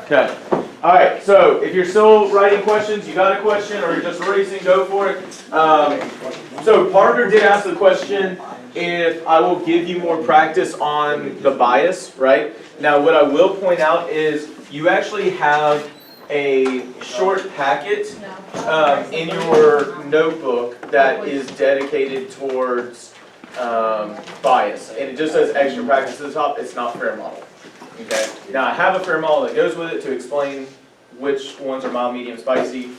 Okay. All right. So if you're still writing questions, you got a question, or you're just erasing, go for it. So Parker did ask the question if I will give you more practice on the bias, right? Now, what I will point out is you actually have a short packet in your notebook that is dedicated towards bias, and it just says extra practice at the top. It's not fair model. Okay. Now I have a fair model that goes with it to explain which ones are mild, medium, spicy.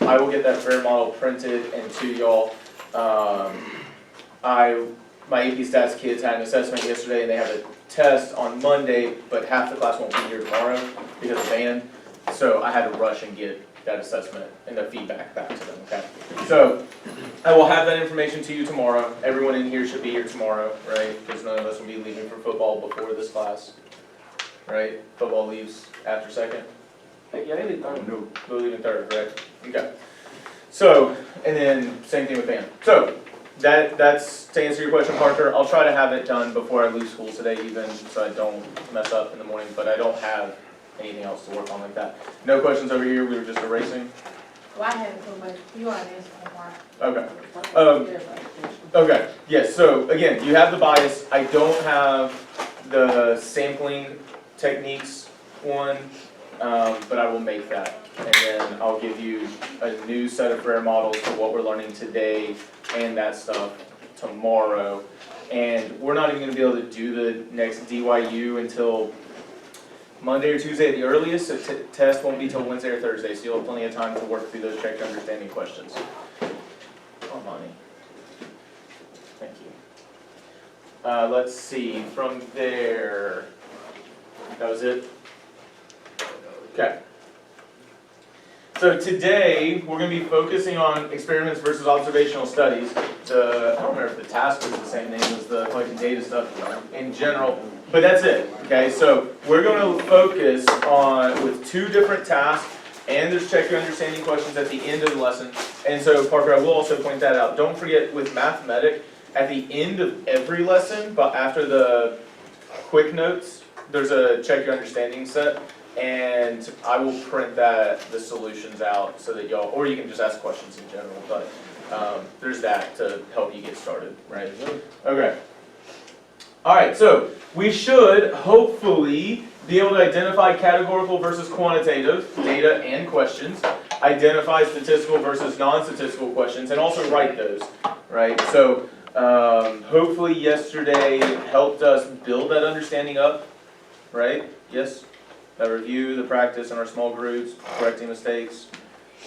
I will get that fair model printed and to y'all. My AP Stats kids had an assessment yesterday and they have a test on Monday, but half the class won't be here tomorrow because of band. So I had to rush and get that assessment and the feedback back to them, okay? So I will have that information to you tomorrow. Everyone in here should be here tomorrow, right? Because none of us will be leaving for football before this class, right? Football leaves after second. Yeah, they leave third. No, they're leaving third, correct? Okay. So, and then same thing with band. So that's to answer your question, Parker. I'll try to have it done before I leave school today even, so I don't mess up in the morning, but I don't have anything else to work on like that. No questions over here, we were just erasing? Well, I have so much, you want to answer the part. Okay. Okay, yes, so again, you have the bias. I don't have the sampling techniques one, but I will make that. And then I'll give you a new set of fair models for what we're learning today and that stuff tomorrow. And we're not even going to be able to do the next DYU until Monday or Tuesday at the earliest, so test won't be till Wednesday or Thursday, so you'll have plenty of time to work through those check your understanding questions. Oh, honey. Thank you. Let's see, from there, that was it? Okay. So today, we're going to be focusing on experiments versus observational studies. I don't remember if the task was the same name as the collecting data stuff in general, but that's it. Okay, so we're going to focus on with two different tasks, and there's check your understanding questions at the end of the lesson. And so, Parker, I will also point that out. Don't forget with mathematic, at the end of every lesson, but after the quick notes, there's a check your understanding set. And I will print the solutions out so that y'all, or you can just ask questions in general, but there's that to help you get started, right? Okay. All right, so we should hopefully be able to identify categorical versus quantitative data and questions, identify statistical versus non-statistical questions, and also write those, right? So hopefully yesterday helped us build that understanding up, right? Yes? That review, the practice in our small groups, correcting mistakes,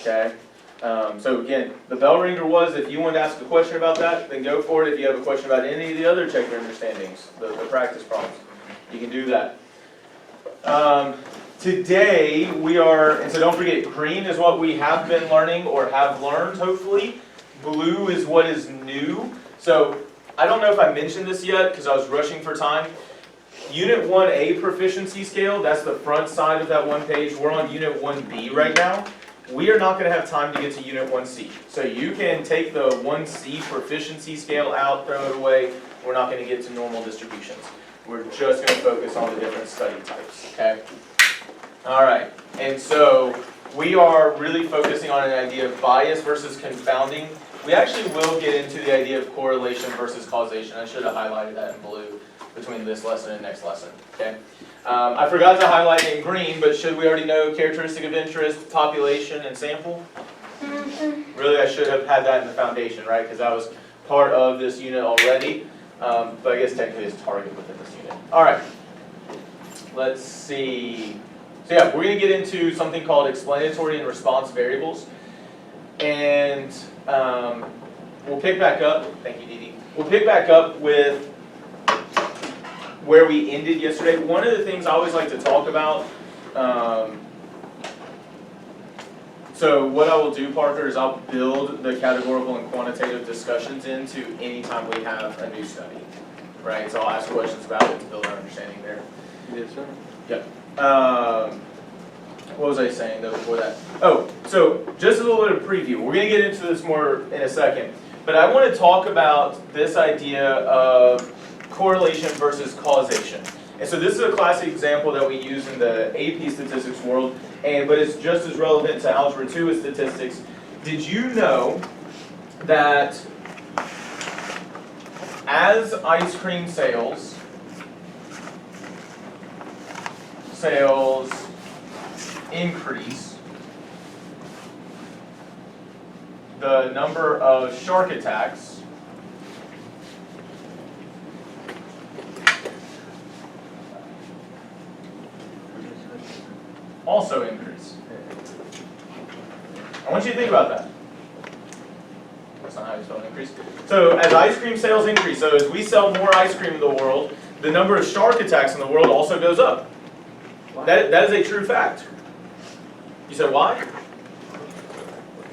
okay? So again, the bell ringer was if you wanted to ask a question about that, then go for it. If you have a question about any of the other check your understandings, the practice problems, you can do that. Today we are, and so don't forget, green is what we have been learning or have learned, hopefully. Blue is what is new. So I don't know if I mentioned this yet because I was rushing for time. Unit 1A proficiency scale, that's the front side of that one page. We're on Unit 1B right now. We are not going to have time to get to Unit 1C. So you can take the 1C proficiency scale out, throw it away. We're not going to get to normal distributions. We're just going to focus on the different study types, okay? All right, and so we are really focusing on an idea of bias versus confounding. We actually will get into the idea of correlation versus causation. I should have highlighted that in blue between this lesson and next lesson, okay? I forgot to highlight in green, but should we already know characteristic of interest, population, and sample? Really, I should have had that in the foundation, right? Because that was part of this unit already, but I guess technically it's target within this unit. All right, let's see. So yeah, we're going to get into something called explanatory and response variables, and we'll pick back up. Thank you, Dee Dee. We'll pick back up with where we ended yesterday. One of the things I always like to talk about, so what I will do, Parker, is I'll build the categorical and quantitative discussions into any time we have a new study, right? So I'll ask questions about it to build our understanding there. Yes, sir. Yep. What was I saying though before that? Oh, so just a little bit of preview. We're going to get into this more in a second, but I want to talk about this idea of correlation versus causation. And so this is a classic example that we use in the AP statistics world, but it's just as relevant to Algebra 2 as statistics. Did you know that as ice cream sales increase, the number of shark attacks also increase? I want you to think about that. That's not how you spell increase. So as ice cream sales increase, so as we sell more ice cream in the world, the number of shark attacks in the world also goes up. That is a true fact. You said why?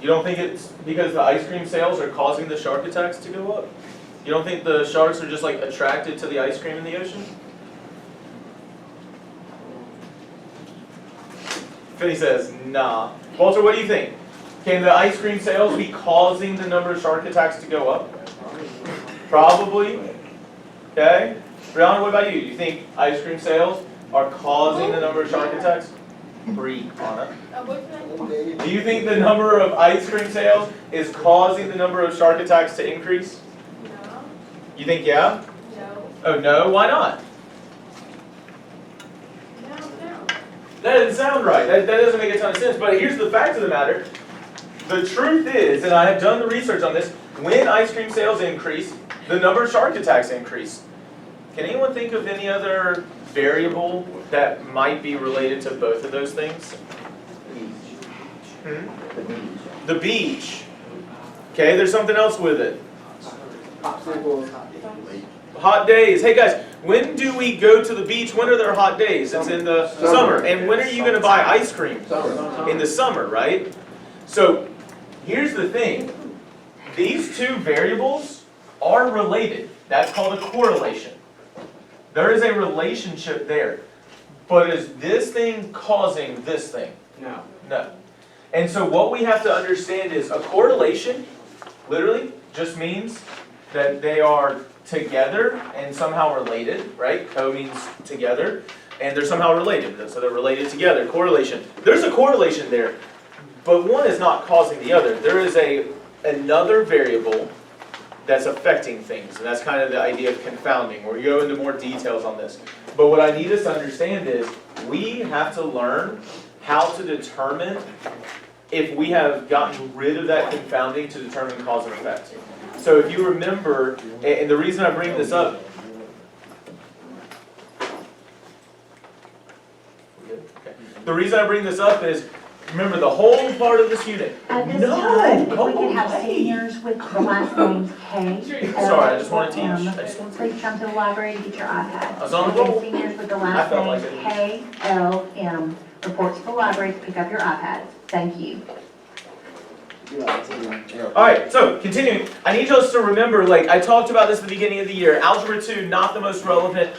You don't think it's because the ice cream sales are causing the shark attacks to go up? You don't think the sharks are just like attracted to the ice cream in the ocean? Finney says, nah. Walter, what do you think? Can the ice cream sales be causing the number of shark attacks to go up? Probably. Okay. Brianna, what about you? Do you think ice cream sales are causing the number of shark attacks? Brianna. Do you think the number of ice cream sales is causing the number of shark attacks to increase? No. You think yeah? No. Oh no, why not? No. That doesn't sound right. That doesn't make a ton of sense. But here's the fact of the matter. The truth is, and I have done the research on this, when ice cream sales increase, the number of shark attacks increase. Can anyone think of any other variable that might be related to both of those things? The beach. Okay, there's something else with it. Hot days. Hey guys, when do we go to the beach? When are there hot days? It's in the summer. And when are you going to buy ice cream? In the summer, right? So here's the thing. These two variables are related. That's called a correlation. There is a relationship there. But is this thing causing this thing? No. No. And so what we have to understand is a correlation literally just means that they are together and somehow related, right? Co means together, and they're somehow related. So they're related together. Correlation. There's a correlation there, but one is not causing the other. There is another variable that's affecting things, and that's kind of the idea of confounding. We'll go into more details on this. But what I need us to understand is we have to learn how to determine if we have gotten rid of that confounding to determine cause and effect. So if you remember, and the reason I bring this up, the reason I bring this up is, remember the whole part of this unit. At this time, if we could have seniors with the last names K. Sorry, I just want to teach. Please come to the library and get your iPad. I was on the roll. Seniors with the last felt like names K, L, M. Report to the library to pick up your iPads. Thank you. Alright, so continuing, I need us to remember, like I talked about this at the beginning of the year, Algebra 2, not the most relevant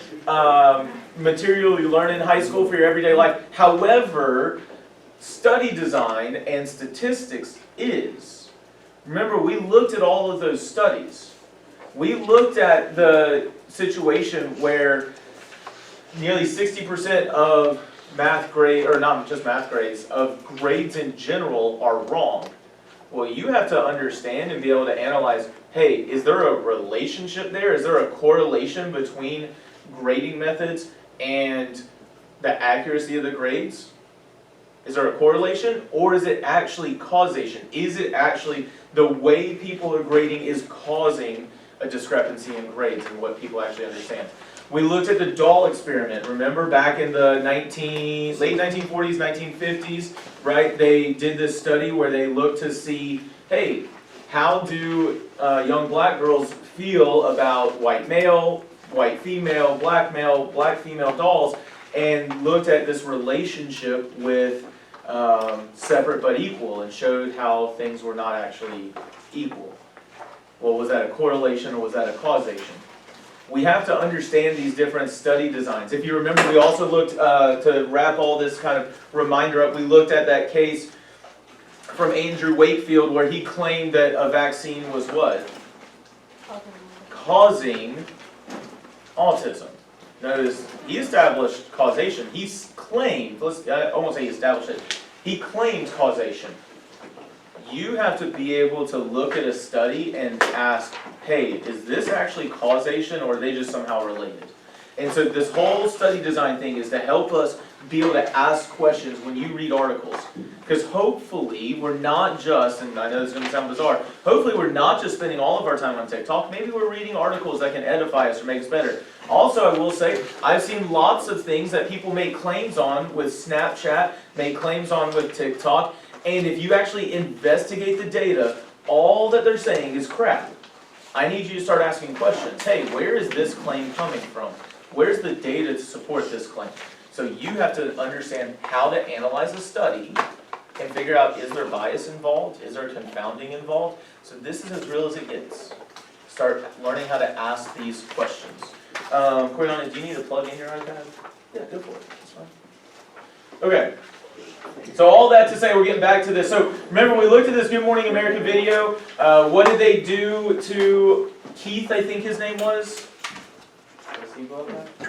material you learn in high school for your everyday life. However, study design and statistics is. Remember, we looked at all of those studies. We looked at the situation where nearly 60% of math grade, or not just math grades, of grades in general are wrong. Well, you have to understand and be able to analyze, hey, is there a relationship there? Is there a correlation between grading methods and the accuracy of the grades? Is there a correlation, or is it actually causation? Is it actually the way people are grading is causing a discrepancy in grades and what people actually understand? We looked at the doll experiment, remember back in the late 1940s, 1950s, right? They did this study where they looked to see, hey, how do young black girls feel about white male, white female, black female dolls, and looked at this relationship with separate but equal and showed how things were not actually equal. Well, was that a correlation or was that a causation? We have to understand these different study designs. If you remember, we also looked, to wrap all this kind of reminder up, we looked at that case from Andrew Wakefield where he claimed that a vaccine was what? Causing autism. Notice, he established causation. He's claimed, I won't say he established it, he claimed causation. You have to be able to look at a study and ask, hey, is this actually causation or are they just somehow related? And so this whole study design thing is to help us be able to ask questions when you read articles. Because hopefully we're not just, and I know this is going to sound bizarre, hopefully we're not just spending all of our time on TikTok. Maybe we're reading articles that can edify us or make us better. Also, I will say, I've seen lots of things that people make claims on with Snapchat, make claims on with TikTok, and if you actually investigate the data, all that they're saying is crap. I need you to start asking questions. Hey, where is this claim coming from? Where's the data to support this claim? So you have to understand how to analyze a study and figure out, is there bias involved? Is there confounding involved? So this is as real as it gets. Start learning how to ask these questions. Coriana, do you need to plug in your iPad? Yeah, go for it. That's fine. Okay. So all that to say, we're getting back to this. So remember, we looked at this Good Morning America video. What did they do to Keith, I think his name was?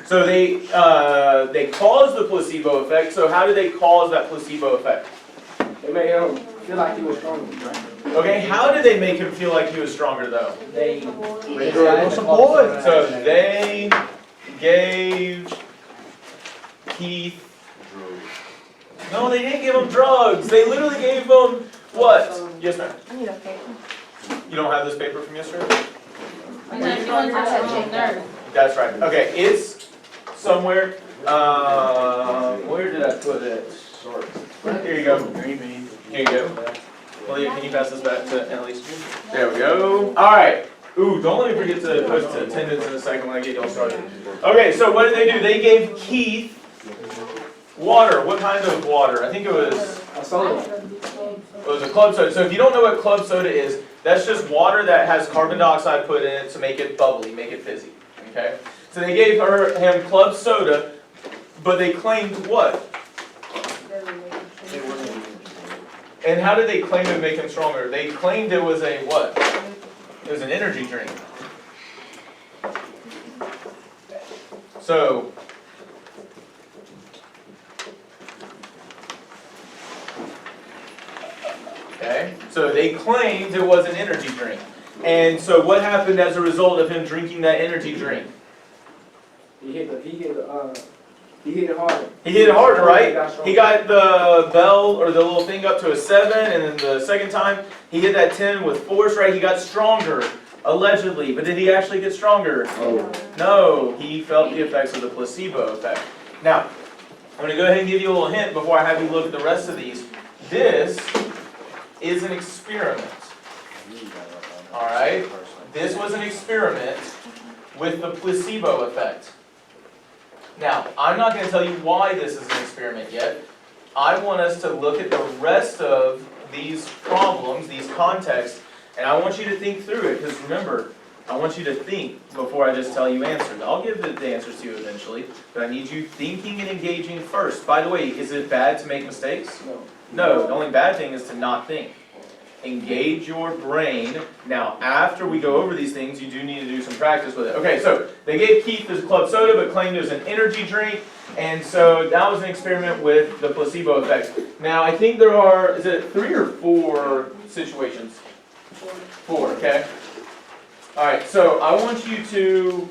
So they caused the placebo effect. So how did they cause that placebo effect? They made him feel like he was stronger, right? Okay, how did they make him feel like he was stronger though? They So they gave Keith. No, they didn't give him drugs. They literally gave him what? Yes, ma'am. I need a paper. You don't have this paper from yesterday? Nerve. That's right. Okay, it's somewhere. Where did I put it? Here you go. Here you go. Malia, can you pass this back to Annalise? There we go. All right. Ooh, don't let me forget to post attendance in a second when I get y'all started. Okay, so what did they do? They gave Keith water. What kind of water? I think it was a soda. It was a club soda. So if you don't know what club soda is, that's just water that has carbon dioxide put in it to make it bubbly, make it fizzy. Okay? So they gave him club soda, but they claimed what? And how did they claim it would make him stronger? They claimed it was a what? It was an energy drink. So, okay, so they claimed it was an energy drink. And so what happened as a result of him drinking that energy drink? He hit it harder. He hit it harder, right? He got the bell or the little thing up to a 7, and then the second time he hit that 10 with force, right? He got stronger, allegedly. But did he actually get stronger? No, he felt the effects of the placebo effect. Now, I'm going to go ahead and give you a little hint before I have you look at the rest of these. This is an experiment. All right? This was an experiment with the placebo effect. Now, I'm not going to tell you why this is an experiment yet. I want us to look at the rest of these problems, these contexts, and I want you to think through it, because remember, I want you to think before I just tell you answers. I'll give the answers to you eventually, but I need you thinking and engaging first. By the way, is it bad to make mistakes? No. No, the only bad thing is to not think. Engage your brain. Now, after we go over these things, you do need to do some practice with it. Okay, so they gave Keith this club soda, but claimed it was an energy drink, and so that was an experiment with the placebo effect. Now, I think there are, is it 3 or 4 situations? 4, okay. All right, so I want you to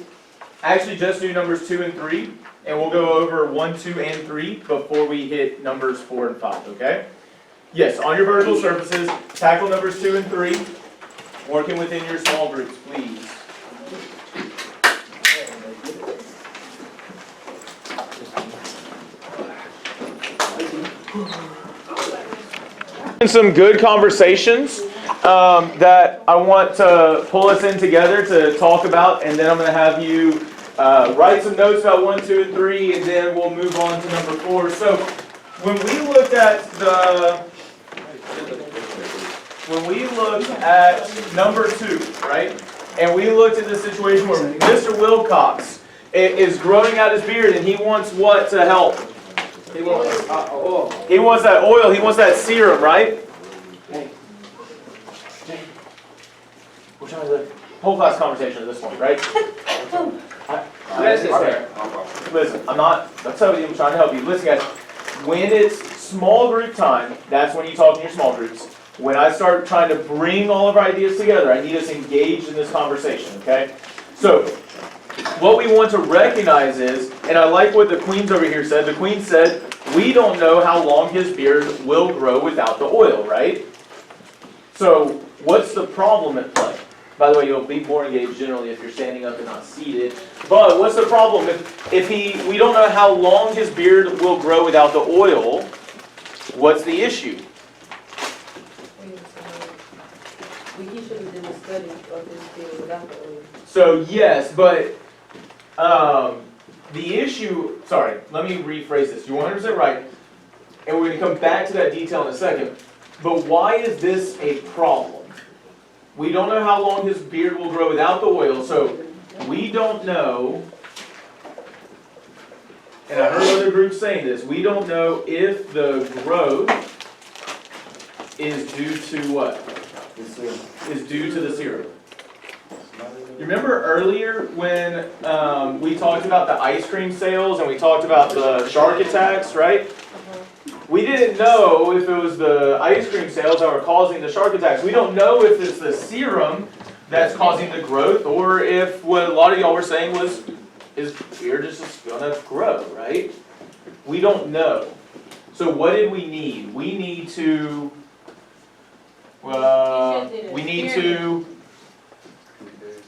actually just do numbers 2 and 3, and we'll go over 1, 2, and 3 before we hit numbers 4 and 5, okay? Yes, on your vertical surfaces, tackle numbers 2 and 3, working within your small groups, please. Some good conversations that I want to pull us in together to talk about, and then I'm going to have you write some notes about 1, 2, and 3, and then we'll move on to number 4. So when we looked at number 2, right, and we looked at the situation where Mr. Wilcox is growing out his beard, and he wants what to help? He wants oil. He wants that oil. He wants that serum, right? We're trying to whole class conversation at this point, right? Listen, sir. Listen, I'm trying to help you. Listen, guys, when it's small group time, that's when you talk in your small groups. When I start trying to bring all of our ideas together, I need us engaged in this conversation, okay? So, what we want to recognize is, and I like what the Queen's over here said, the Queen said, we don't know how long his beard will grow without the oil, right? So, what's the problem at play? By the way, you'll be more engaged generally if you're standing up and not seated. But what's the problem? If we don't know how long his beard will grow without the oil, what's the issue? He should have done a study of this thing without the oil. So yes, but the issue, sorry, let me rephrase this. You're 100% right, and we're going to come back to that detail in a second. But why is this a problem? We don't know how long his beard will grow without the oil, so we don't know, and I heard other groups saying this, we don't know if the growth is due to what? Is due to the serum. You remember earlier when we talked about the ice cream sales and we talked about the shark attacks, right? We didn't know if it was the ice cream sales that were causing the shark attacks. We don't know if it's the serum that's causing the growth or if what a lot of y'all were saying was his beard is just gonna grow, right? We don't know. So what did we need? We need to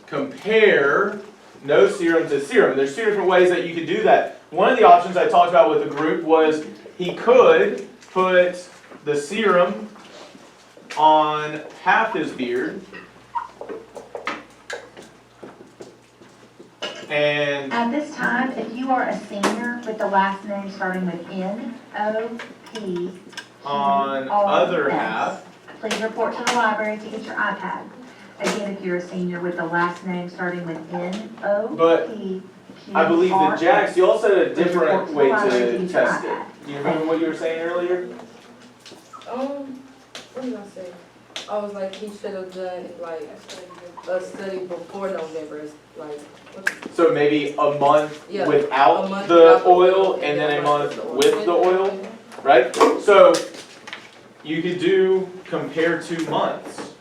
compare no serum to serum. There's two different ways that you could do that. One of the options I talked about with the group was he could put the serum on half his beard and At this time, if you are a senior with the last name starting with N-O-P, on other half. please report to the library to get your iPad. Again, if you're a senior with the last name starting with N-O-P, I believe that Jax, you also had a Please report different to the way library to get your test it. iPad. Do you remember what you were saying earlier? What did I say? I was like, he should have done like a study before November, like. So maybe a month Yeah, without a month the without the oil oil, and then a month oil. with the oil, right? So you could do compare 2 months.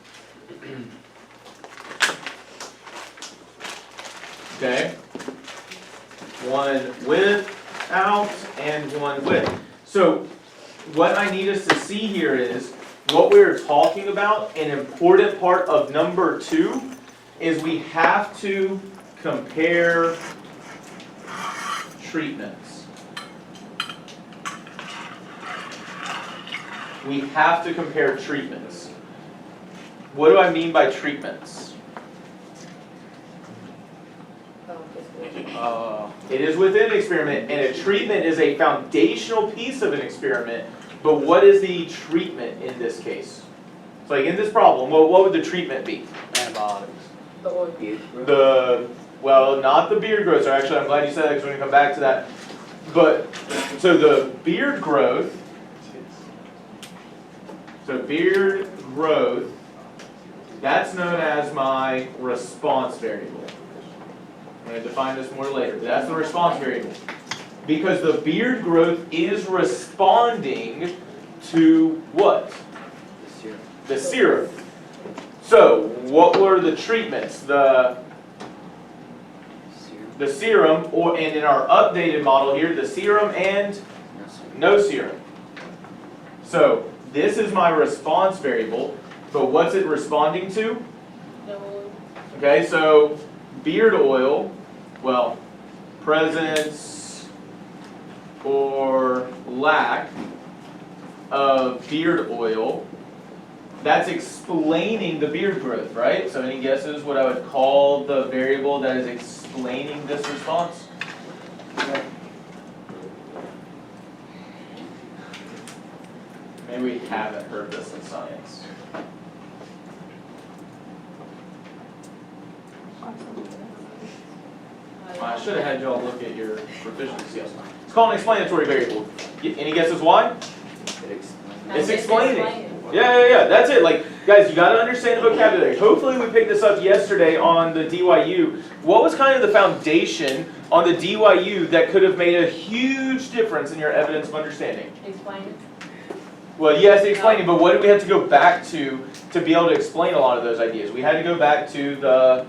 Okay? One without and one with. So what I need us to see here is what we're talking about, an important part of number 2 is we have to compare treatments. We have to compare treatments. What do I mean by treatments? It is within an experiment, and a treatment is a foundational piece of an experiment, but what is the treatment in this case? So like in this problem, what would the treatment be? Antibiotics. Well, not the beard growth, so actually I'm glad you said that because we're going to come back to that. But, so the beard growth, that's known as my response variable. I'm going to define this more later, but that's the response variable. Because the beard growth is responding to what? The serum. So, what were the treatments? The serum, and in our updated model here, the serum and no serum. So, this is my response variable, but what's it responding to? Okay, so beard oil, well, presence or lack of beard oil, that's explaining the beard growth, right? So any guesses what I would call the variable that is explaining this response? Maybe we haven't heard this in science. I should have had y'all look at your proficiency. It's called an explanatory variable. Any guesses why? It's explaining. Yeah, that's it. Like, guys, you gotta understand the vocabulary. Hopefully we picked this up yesterday on the DYU. What was kind of the foundation on the DYU that could have made a huge difference in your evidence of understanding? Explain it. Well, yes, explaining, but what did we have to go back to be able to explain a lot of those ideas? We had to go back to the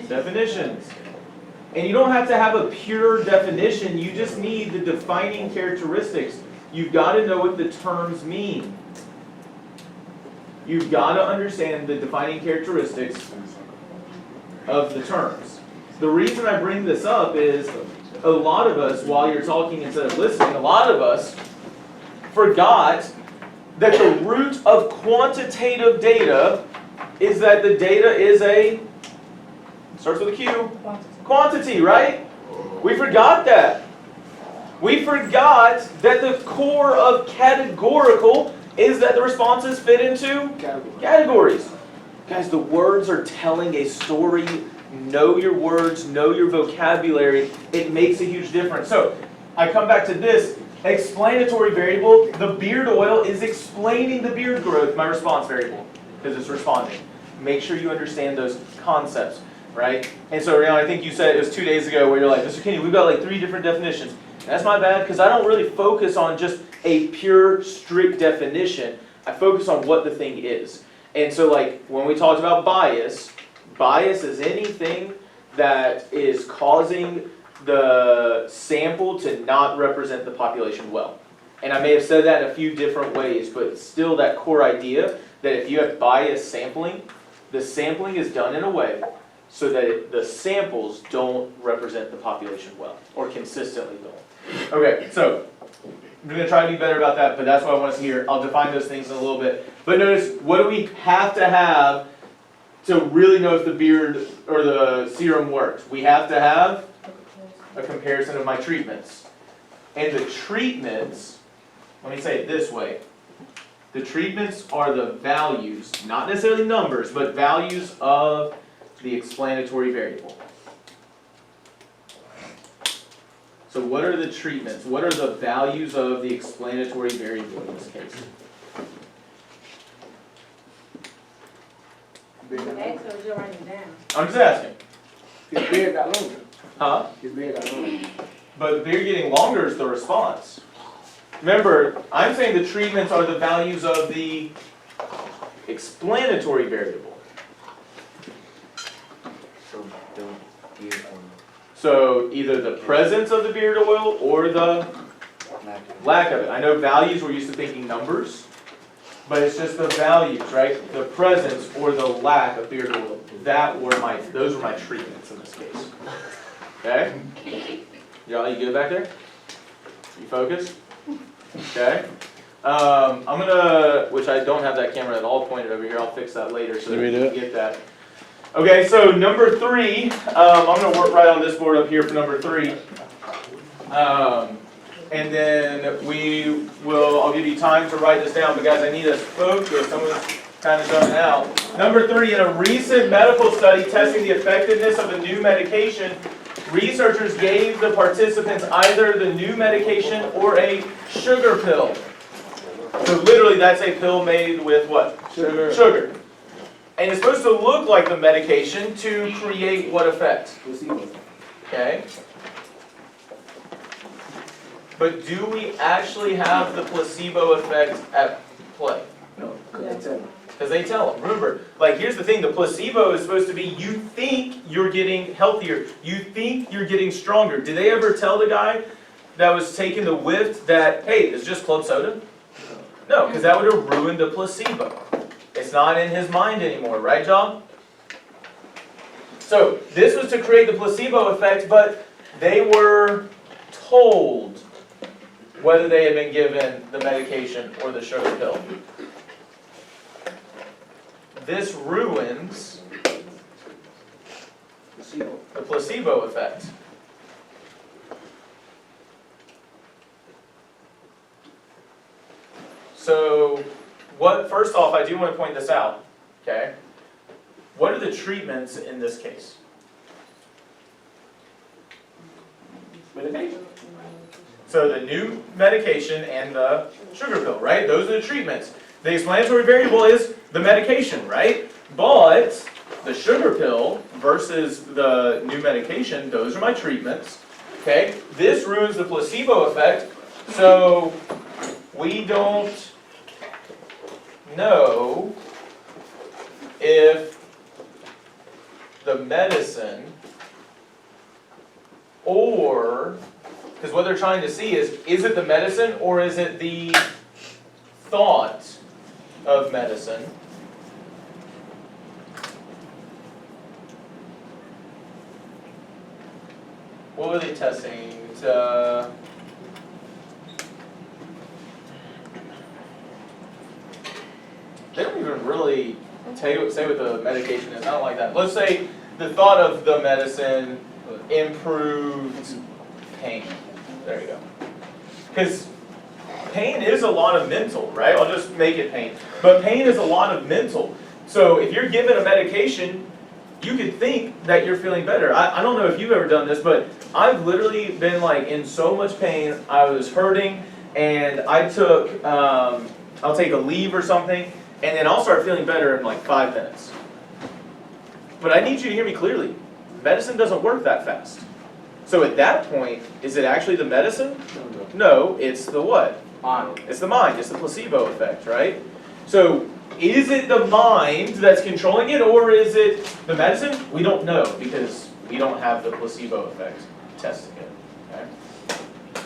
definitions. And you don't have to have a pure definition, you just need the defining characteristics. You've got to know what the terms mean. You've got to understand the defining characteristics of the terms. The reason I bring this up is a lot of us, while you're talking instead of listening, a lot of us forgot that the root of quantitative data is that the data is starts with a Q, quantity, right? We forgot that. We forgot that the core of categorical is that the responses fit into categories. Guys, the words are telling a story. Know your words, know your vocabulary. It makes a huge difference. So, I come back to this. Explanatory variable, the beard oil is explaining the beard growth, my response variable, because it's responding. Make sure you understand those concepts, right? And so, Rihanna, I think you said it was 2 days ago where you're like, Mr. Kenny, we've got like 3 different definitions. That's my bad, because I don't really focus on just a pure, strict definition. I focus on what the thing is. And so, like, when we talked about bias is anything that is causing the sample to not represent the population well. And I may have said that in a few different ways, but still that core idea that if you have biased sampling, the sampling is done in a way so that the samples don't represent the population well, or consistently don't. Okay, so I'm going to try to be better about that, but that's what I want us to hear. I'll define those things in a little bit. But notice, what do we have to really know if the beard or the serum works? We have to have a comparison of my treatments. And the treatments, let me say it this way. The treatments are the values, not necessarily numbers, but values of the explanatory variable. So what are the treatments? What are the values of the explanatory variable in this case? Actually, you're writing it down. I'm just asking. His beard got longer. Huh? His beard got longer. But the beard getting longer is the response. Remember, I'm saying the treatments are the values of the explanatory variable. So either the presence of the beard oil or the lack of it. I know values, we're used to thinking numbers, but it's just the values, right? The presence or the lack of beard oil. Those were my treatments in this case. Okay? Y'all, you good back there? You focused? Okay. I'm gonna, which I don't have that camera at all pointed over here. I'll fix that later so that you can get that. Okay, so number 3, I'm gonna work right on this board up here for number 3. And then I'll give you time to write this down, but guys, I need us focused. Someone's kind of done it out. Number 3, in a recent medical study testing the effectiveness of a new medication, researchers gave the participants either the new medication or a sugar pill. So literally that's a pill made with what? Sugar. And it's supposed to look like the medication to create what effect? Okay. But do we actually have the placebo effect at play? No, because they tell them. Remember, like here's the thing, the placebo is supposed to be you think you're getting healthier, you think you're getting stronger. Did they ever tell the guy that was taking the whiff that, hey, it's just club soda? No, because that would have ruined the placebo. It's not in his mind anymore, right, John? So this was to create the placebo effect, but they were told whether they had been given the medication or the sugar pill. This ruins the placebo effect. So, first off, I do want to point this out, okay? What are the treatments in this case? Medication. So the new medication and the sugar pill, right? Those are the treatments. The explanatory variable is the medication, right? But the sugar pill versus the new medication, those are my treatments. Okay? This ruins the placebo effect, so we don't know if the medicine or, because what they're trying to see is it the medicine or is it the thought of medicine? What were they testing? They don't even really say what the medication is. I don't like that. Let's say the thought of the medicine improved pain. There you go. Because pain is a lot of mental, right? I'll just make it pain. But pain is a lot of mental. So if you're given a medication, you could think that you're feeling better. I don't know if you've ever done this, but I've literally been like in so much pain. I was hurting, and I took, I'll take a leave or something, and then I'll start feeling better in like 5 minutes. But I need you to hear me clearly. Medicine doesn't work that fast. So at that point, is it actually the medicine? No, it's the what? Mind. It's the mind. It's the placebo effect, right? So is it the mind that's controlling it, or is it the medicine? We don't know because we don't have the placebo effect testing it. Okay?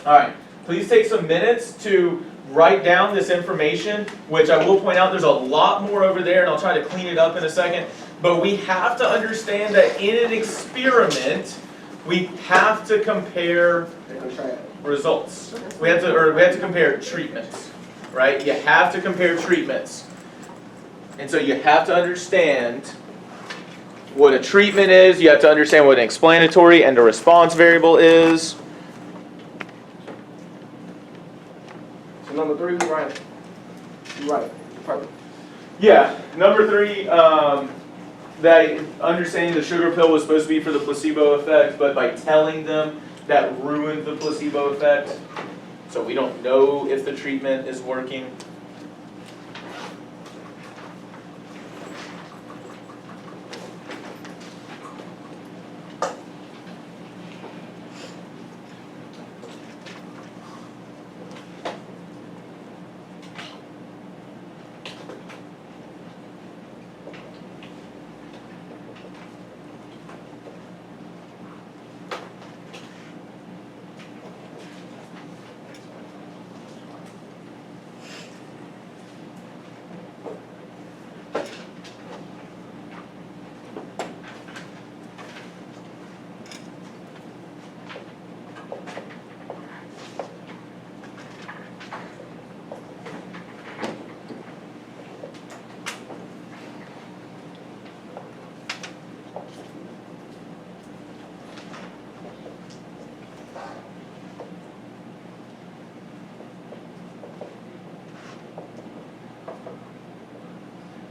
All right. Please take some minutes to write down this information, which I will point out there's a lot more over there, and I'll try to clean it up in a second. But we have to understand that in an experiment, we have to compare results. We have to compare treatments, right? You have to compare treatments. And so you have to understand what a treatment is, you have to understand what an explanatory and a response variable is. So number 3, we right. You right. Perfect. Yeah, number 3, that understanding the sugar pill was supposed to be for the placebo effect, but by telling them that ruined the placebo effect. So we don't know if the treatment is working.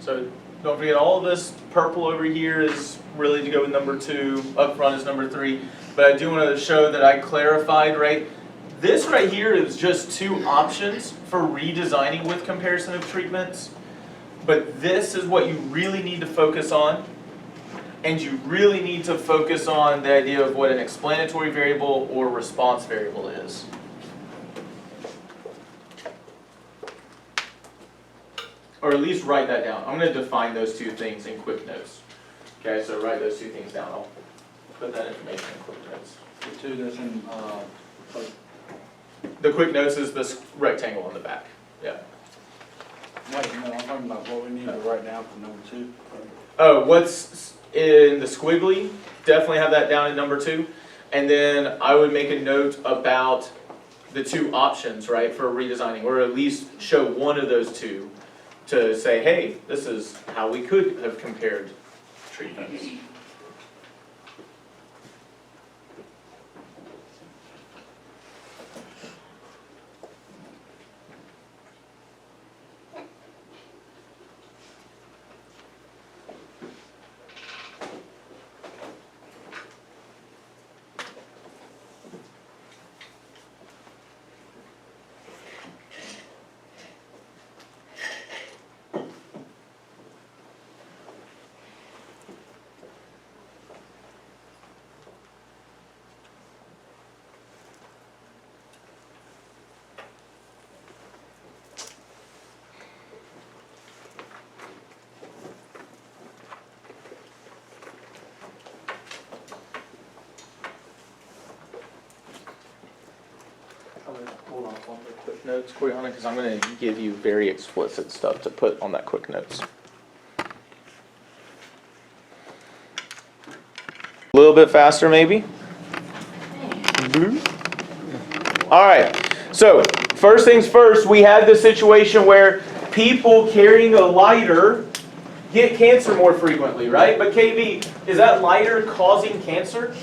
So don't forget, all of this purple over here is really to go with number 2. Up front is number 3. But I do want to show that I clarified, right? This right here is just 2 options for redesigning with comparison of treatments. But this is what you really need to focus on. And you really need to focus on the idea of what an explanatory variable or response variable is. Or at least write that down. I'm going to define those 2 things in quick notes. Okay, so write those 2 things down. I'll put that information in quick notes. The 2 that's in, The quick notes is this rectangle on the back. Yeah. wait, no, I'm talking about what we need to write down for number 2. Oh, what's in the squiggly? Definitely have that down at number 2. And then I would make a note about the 2 options, right, for redesigning, or at least show one of those 2 to say, hey, this is how we could have compared treatments. on the quick notes, Coriana, because I'm going to give you very explicit stuff to put on that quick notes. A little bit faster, maybe. All right. So first things first, we had the situation where people carrying a lighter get cancer more frequently, right? But KB, is that lighter causing cancer?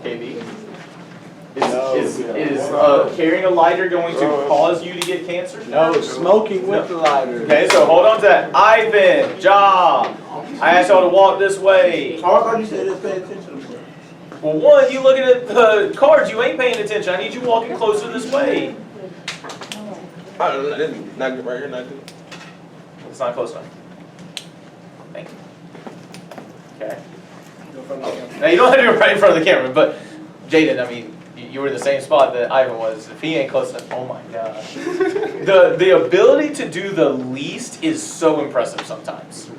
KB? Is carrying a lighter going to cause you to get cancer? No, smoking with the lighter. Okay, so hold on to that. Ivan, Job, I asked y'all to walk this way. Oh, I thought you said just pay attention. Well, one, you looking at the cards, you ain't paying attention. I need you walking closer this way. Not right here, not good. It's not close enough. Thank you. Okay. Now, you don't have to go right in front of the camera, but Jaden, I mean, you were in the same spot that Ivan was. If he ain't close enough, oh my gosh. The ability to do the least is so impressive sometimes.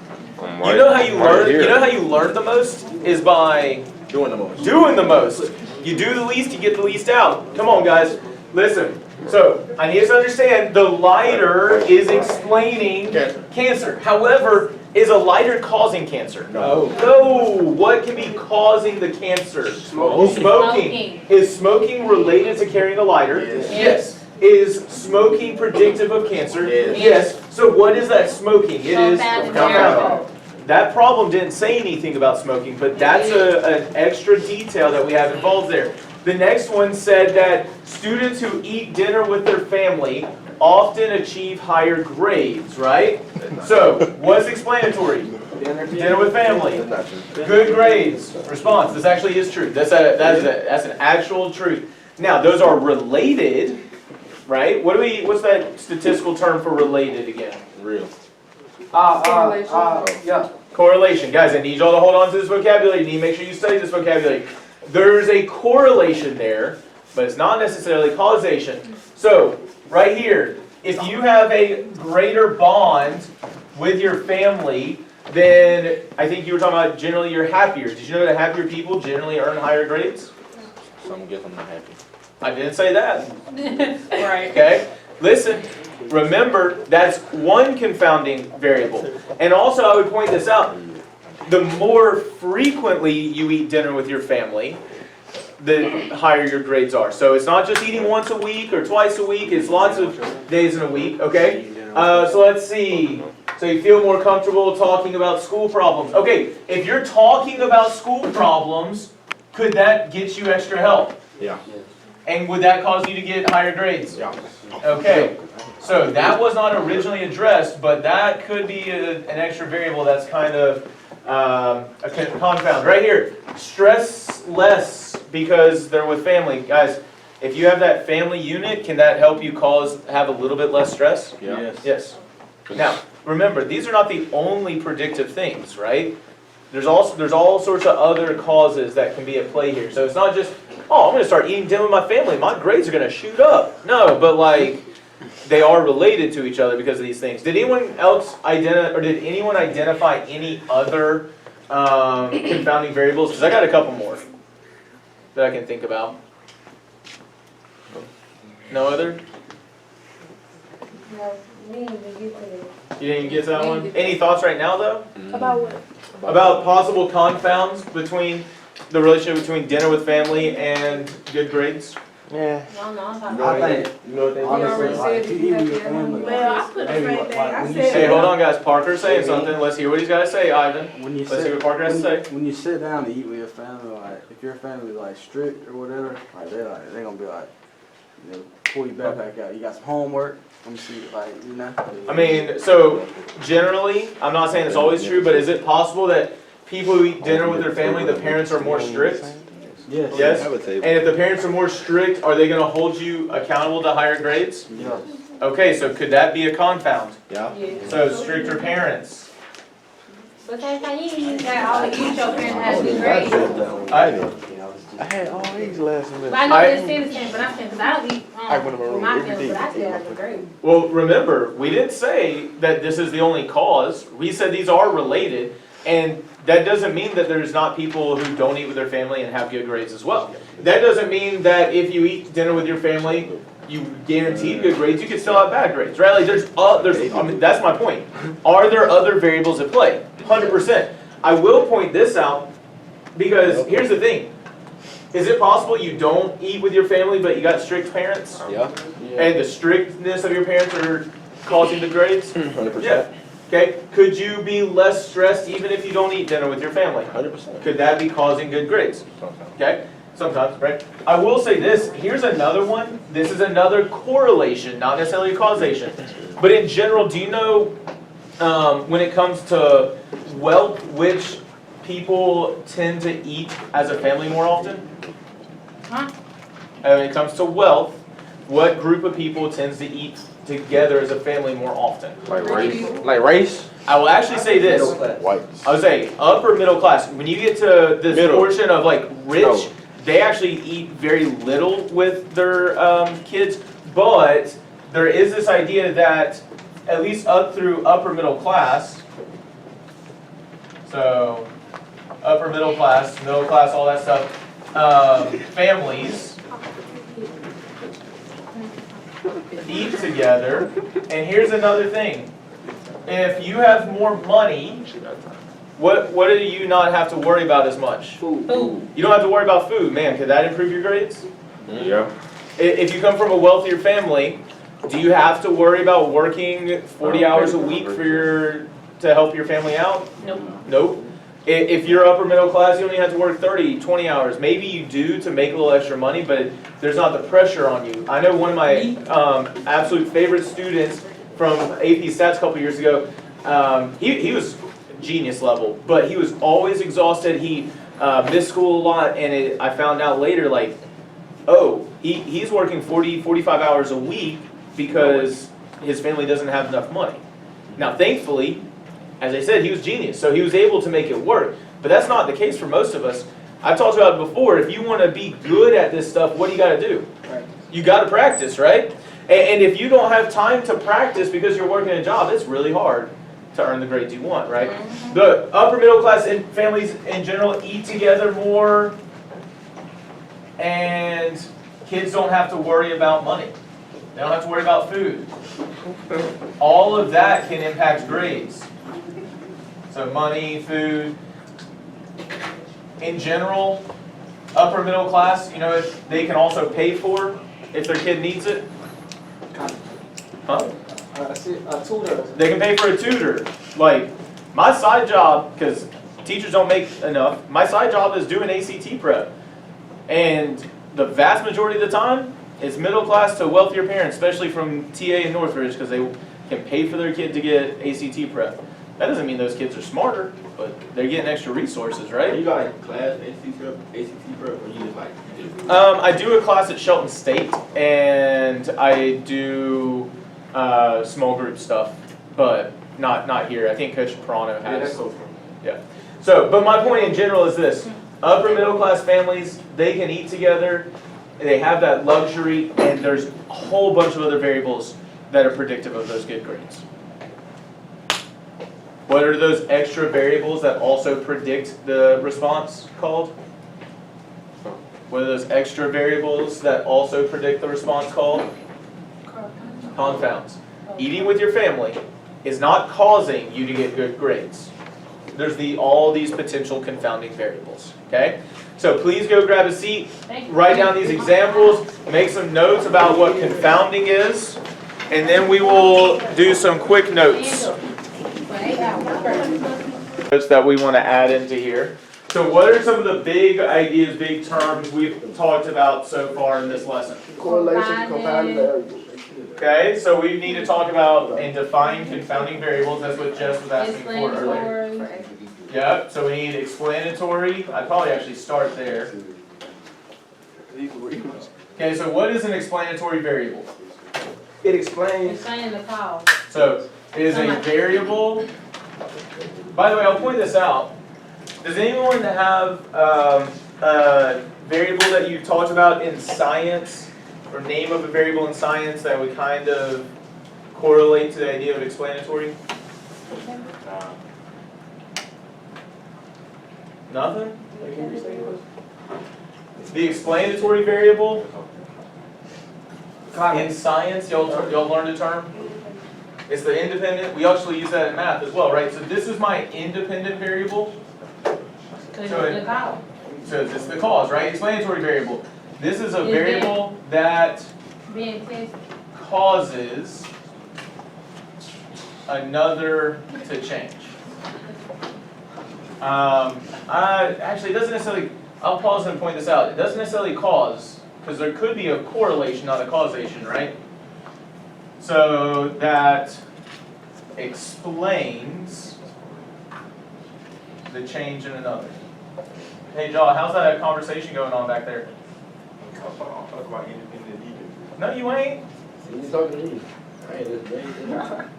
You know how you learn. You know how you learn the most is by Doing the most. doing the most. You do the least, you get the least out. Come on, guys. Listen. So I need us to understand the lighter is explaining cancer. However, is a lighter causing cancer? No. No. What can be causing the cancer? Smoking. Is smoking related to carrying a lighter? Yes. Is smoking predictive of cancer? Yes. Yes. So what is that smoking? It is Compounded compounded. That problem didn't say anything about smoking, but that's an extra detail that we have involved there. The next one said that students who eat dinner with their family often achieve higher grades, right? So, what's explanatory? Dinner with family. Good grades. Response. This actually is true. That's an actual truth. Now, those are related, right? What's that statistical term for related again? Real. Correlation. Correlation. Guys, I need y'all to hold on to this vocabulary. You need to make sure you study this vocabulary. There's a correlation there, but it's not necessarily causation. So, right here, if you have a greater bond with your family, then I think you were talking about generally you're happier. Did you know that happier people generally earn higher grades? Some get them happy. I didn't say that. Right. Okay? Listen, remember, that's one confounding variable. And also, I would point this out. The more frequently you eat dinner with your family, the higher your grades are. So it's not just eating once a week or twice a week. It's lots of days in a week, okay? So let's see. So you feel more comfortable talking about school problems. Okay, if you're talking about school problems, could that get you extra help? Yeah. And would that cause you to get higher grades? Yeah. Okay, so that was not originally addressed, but that could be an extra variable that's kind of a confound. Right here, stress less because they're with family. Guys, if you have that family unit, can that help you have a little bit less stress? Yeah. Yes. Now, remember, these are not the only predictive things, right? There's all sorts of other causes that can be at play here. So it's not just, oh, I'm going to start eating dinner with my family. My grades are going to shoot up. No, but like, they are related to each other because of these things. Did anyone else did anyone identify any other confounding variables? Because I got a couple more that I can think about. No other? No, we didn't even get to it. You didn't get to that one? Any thoughts right now, though? About what? About possible confounds between the relationship between dinner with family and good grades? Yeah. No, I'm talking I about. think, You know what they honestly, already like, said you you eat have with your to have family. Well, I put the maybe same like, thing. I when you said- Hey, sit hold down- on, guys. Parker's saying something. Let's hear what he's got to say, Ivan. When you Let's hear what Parker has to say. when you sit down to eat with your family, like if your family like strict or whatever, like they gonna be like, you know, pull your backpack out. You got some homework. Let me see, like you know. I mean, so generally, I'm not saying it's always true, but is it possible that people who eat dinner with their family, the parents are more strict? Yes. Yes? And if the parents are more strict, are they going to hold you accountable to higher grades? Yes. Okay, so could that be a confound? Yeah. Yeah. So stricter parents. But same time, you ain't that always get your parents has good grades. I had all these last But minute. I know they're saying the same, but I'm saying, because I don't eat I went to my room with my every family, day. but I still have good grades. Well, remember, we didn't say that this is the only cause. We said these are related. And that doesn't mean that there's not people who don't eat with their family and have good grades as well. That doesn't mean that if you eat dinner with your family, you guaranteed good grades, you can still have bad grades, right? Like I mean, that's my point. Are there other variables at play? 100%. I will point this out because here's the thing. Is it possible you don't eat with your family but you got strict parents? Yeah. And the strictness of your parents are causing the grades? 100%. Yeah. Okay, could you be less stressed even if you don't eat dinner with your family? 100%. Could that be causing good grades? Okay, sometimes, right? I will say this, here's another one. This is another correlation, not necessarily a causation. But in general, do you know when it comes to wealth, which people tend to eat as a family more often? Huh? When it comes to wealth, what group of people tends to eat together as a family more often? Like race. Like race? I will actually say this. Whites. I would say upper middle class. When you get to this Middle. portion of like rich, No. they actually eat very little with their kids. But there is this idea that at least up through upper middle class, so upper middle class, all that stuff, families eat together. And here's another thing. If you have more money, what do you not have to worry about as much? Food. You don't have to worry about food. Man, could that improve your grades? Yeah. If you come from a wealthier family, do you have to worry about working 40 hours a week to help your family out? Nope. Nope. If you're upper middle class, you only have to work 30, 20 hours. Maybe you do to make a little extra money, but there's not the pressure on you. I know one of my absolute favorite students from AP Stats a couple years ago, he was genius level, but he was always exhausted. He missed school a lot, and I found out later, like, oh, he's working 40, 45 hours a week because his family doesn't have enough money. Now, thankfully, as I said, he was genius, so he was able to make it work. But that's not the case for most of us. I've talked about it before. If you want to be good at this stuff, what do you got to do? You got to practice, right? And if you don't have time to practice because you're working a job, it's really hard to earn the grades you want, right? The upper middle class families in general eat together more, and kids don't have to worry about money. They don't have to worry about food. All of that can impact grades. So money, food. In general, upper middle class, if they can also pay for if their kid needs it. Huh? I see a tutor. They can pay for a tutor. Like, my side job, because teachers don't make enough, my side job is doing ACT prep. And the vast majority of the time, it's middle class to wealthier parents, especially from TA and Northridge, because they can pay for their kid to get ACT prep. That doesn't mean those kids are smarter, but they're getting extra resources, right? You got like class ACT prep, or you just like? I do a class at Shelton State, and I do small group stuff, but not here. I think Coach Prano has. Yeah. So, but my point in general is this: upper middle class families, they can eat together, they have that luxury, and there's a whole bunch of other variables that are predictive of those good grades. What are those extra variables that also predict the response called? What are those extra variables that also predict the response called? Confounds. Eating with your family is not causing you to get good grades. There's all these potential confounding variables, okay? So please go grab a seat, write down these examples, make some notes about what confounding is, and then we will do some quick notes. Notes that we want to add into here. So what are some of the big ideas, big terms we've talked about so far in this lesson? Correlation, compounding variables. Okay, so we need to talk about and define confounding variables. That's what Jess was asking for earlier. Explanatory. Yep, so we need explanatory. I'd probably actually start there. Okay, so what is an explanatory variable? It explains. Explaining the cause. So it is a variable. By the way, I'll point this out. Does anyone have a variable that you talked about in science, or name of a variable in science that would kind of correlate to the idea of explanatory? Nothing? The explanatory variable in science, y'all learned a term? It's the independent, we actually use that in math as well, right? So this is my independent variable. Cause So it's the call. So it's the cause, right? Explanatory variable. This is a variable that Being tested. causes another to change. Actually, it doesn't necessarily, I'll pause and point this out. It doesn't necessarily cause, because there could be a correlation, not a causation, right? So that explains the change in another. Hey, Jaw, how's that conversation going on back there? I'll talk about independent and dependent. No, you ain't. You talking to me? I ain't listening.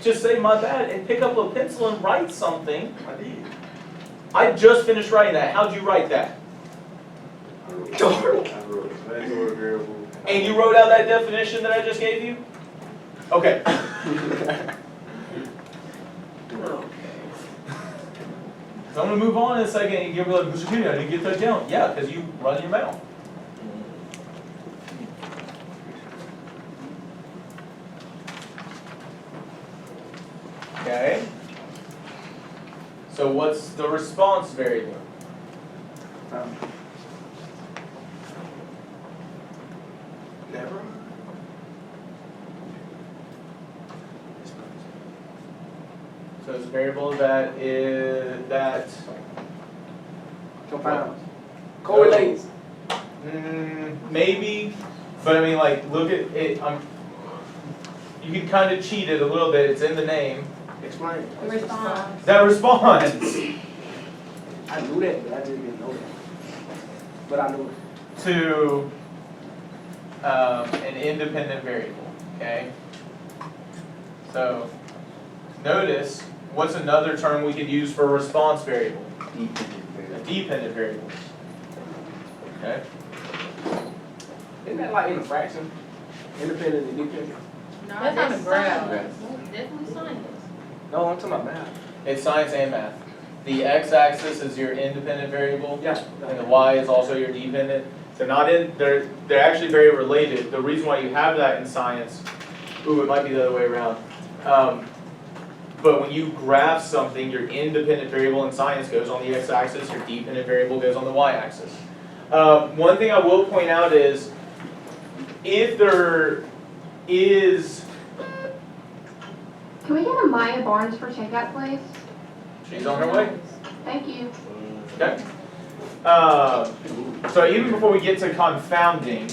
Just say my bad and pick up a pencil and write something. I did. I just finished writing that. How'd you write that? I wrote explanatory variable. And you wrote out that definition that I just gave you? Okay. So I'm gonna move on in a second and you'll be like, Mr. Kenny, I didn't get that down. Yeah, because you run your mouth. Okay. So what's the response variable? Never. So it's a variable that Confounds. Correlates. maybe, but I mean, like, look at it. You can kind of cheat it a little bit. It's in the name. Explain. Response. That responds I knew that, but I just didn't know that. But I knew it. to an independent variable. Okay. So notice what's another term we could use for a response variable? A dependent variable. Okay. Isn't that like in a fraction? Independent and dependent? No, That's on the ground. science. Definitely science. No, I'm talking about math. It's science and math. The x-axis is your independent variable, Yeah. and the y is also your dependent. So they're actually very related. The reason why you have that in science, it might be the other way around. But when you graph something, your independent variable in science goes on the x-axis, your dependent variable goes on the y-axis. One thing I will point out is, if there is, Can we get a Maya Barnes for checkout, please? she's on her way. Thank you. Okay. So even before we get to confounding,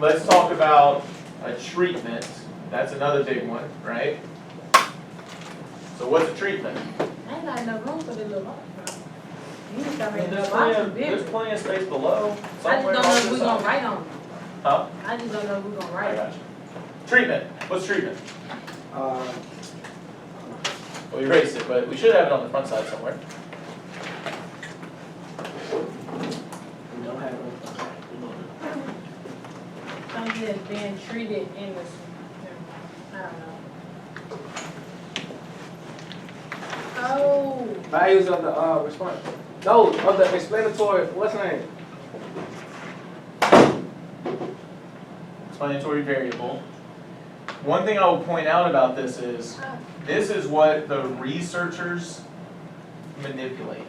let's talk about a treatment. That's another big one, right? So what's a treatment? I ain't got enough room for the little box. You just got I mean, making there's the box plenty bigger. of space below. I just somewhere don't on know if this we're side. gonna write on it. Huh? I just don't know if we're gonna I write. got you. Treatment. What's treatment? Uh, Well, we erased it, but we should have it on the front side somewhere. we don't have it. Something that's being treated in the, I don't know. Oh, Values of the response. No, of the explanatory, what's the name? Explanatory variable. One thing I will point out about this is what the researchers manipulate.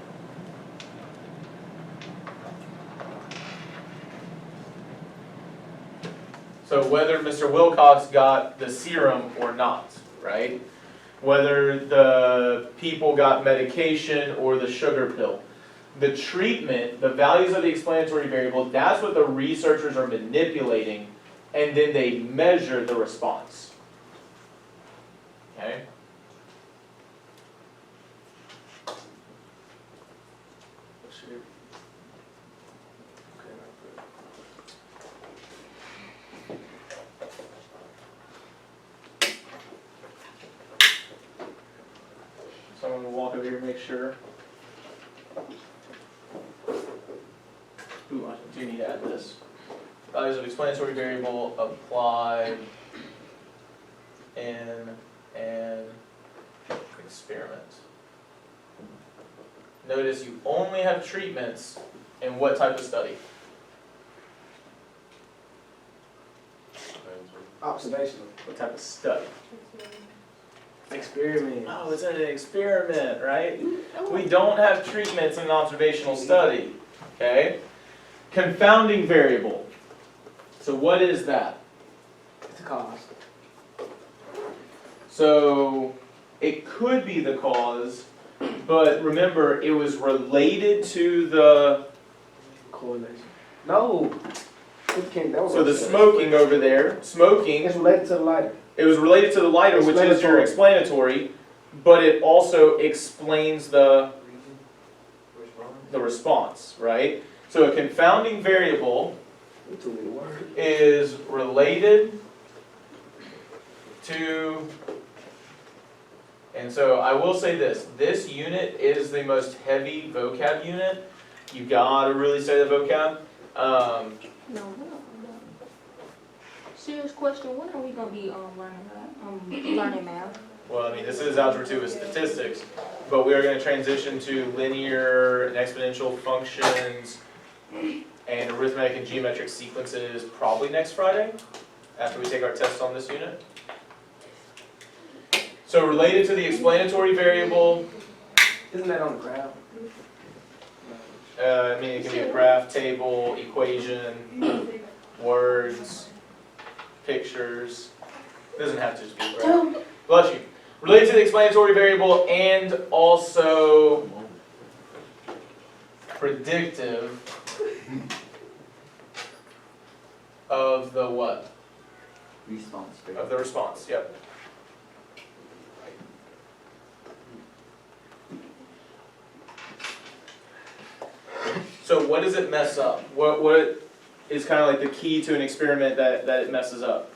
So whether Mr. Wilcox got the serum or not, right? Whether the people got medication or the sugar pill. The treatment, the values of the explanatory variable, that's what the researchers are manipulating, and then they measure the response. Okay? Someone will walk over here and make sure. Ooh, I do need to add this. Values of explanatory variable applied in an experiment. notice you only have treatments in what type of study? Observational. What type of study? Experiment. Oh, it's an experiment, right? We don't have treatments in an observational study, okay? Confounding variable. So what is that? It's a cause. So it could be the cause, but remember, it was related to the, Correlation. No. It can't, that was so the smoking over there, smoking, It's related to the lighter. it was related to the lighter, which is your explanatory, but it also explains the response, right? So a confounding variable It's a little word. is related to, and so I will say this unit is the most heavy vocab unit. You gotta really say the vocab. No, no. Serious question, when are we gonna be, learning math? Well, I mean, this is Algebra 2 with statistics, but we are gonna transition to linear and exponential functions and arithmetic and geometric sequences probably next Friday, after we take our test on this unit. So related to the explanatory variable, Isn't that on the graph? I mean, it can be a graph, table, equation, words, pictures. It doesn't have to just be a graph. Bless you. Related to the explanatory variable and also predictive of the what? Response. Of the response, yep. So what does it mess up? What is kind of like the key to an experiment that it messes up?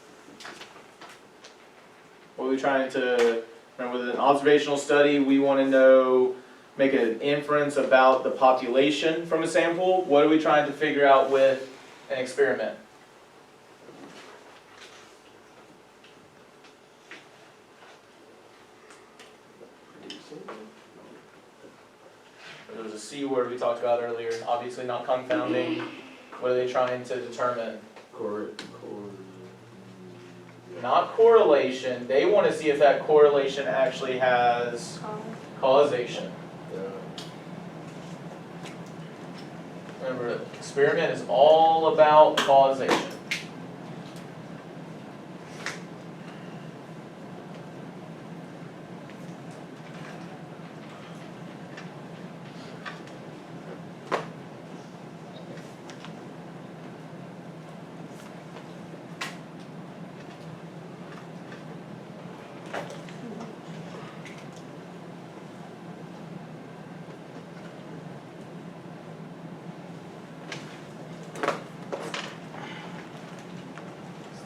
What are we trying to, remember with an observational study, we want to know, make an inference about the population from a sample. What are we trying to figure out with an experiment? There was a C word we talked about earlier, obviously not confounding. What are they trying to determine? Not correlation, they want to see if that correlation actually has causation. Remember, experiment is all about causation.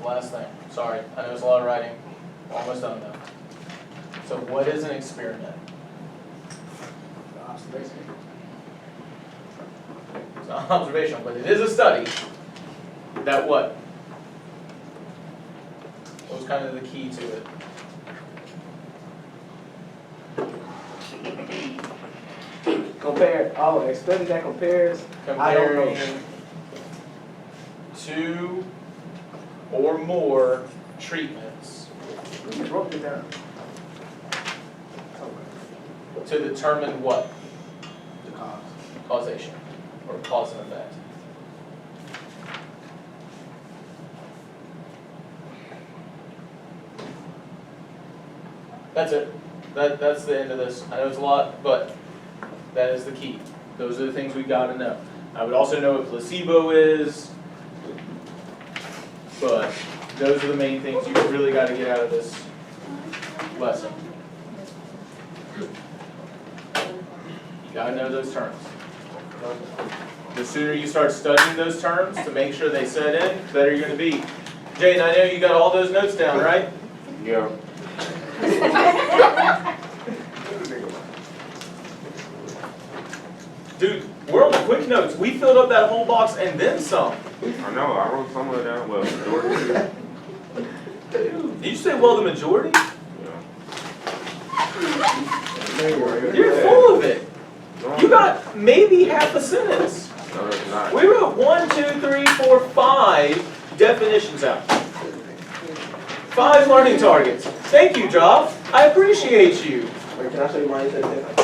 Last thing, sorry, I know it's a lot of writing, almost done though. So what is an experiment? Observation. It's not observational, but it is a study that what? What was kind of the key to it? Compare, oh, a study that compares. I don't know. Comparing two or more treatments We just wrote it down. to determine what? The cause. Causation, or cause and effect. That's it. That's the end of this. I know it's a lot, but that is the key. Those are the things we gotta know. I would also know what placebo is, but those are the main things you really gotta get out of this lesson. You gotta know those terms. The sooner you start studying those terms to make sure they set in, the better you're gonna be. Jane, I know you got all those notes down, right? Yeah. Dude, we're on the quick notes. We filled up that whole box and then some. I know, I wrote some of it down, well, majority. Did you say, well, the majority? Yeah. You're full of it. You got maybe half a sentence. No, it's not. We wrote 1, 2, 3, 4, 5 definitions out. 5 learning targets. Thank you, Job. I appreciate you. Wait, can I show you my intent?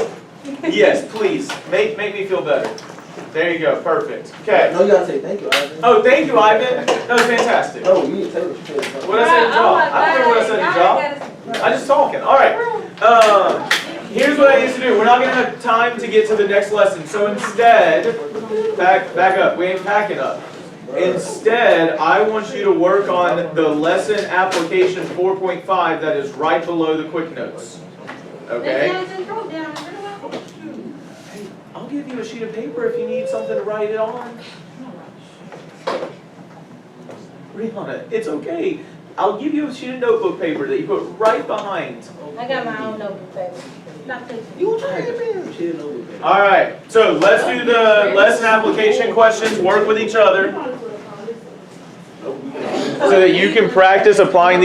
Yes, please. Make me feel better. There you go. Perfect. Okay. No, you gotta say thank you, Ivan. Oh, thank you, Ivan. That was fantastic. No, you need to say what you said. What did I say to Job? I don't remember what I said to Job. I just talking. All right. Here's what I used to do. We're not gonna have time to get to the next lesson. So instead, back up. We ain't packing up. Instead, I want you to work on the lesson application 4.5 that is right below the quick notes. Okay? I'll give you a sheet of paper if you need something to write it on. Rihanna, it's okay. I'll give you a sheet of notebook paper that you put right behind. I got my own notebook paper. Not taking. You try it, man. All right, so let's do the lesson application questions, work with each other, so that you can practice applying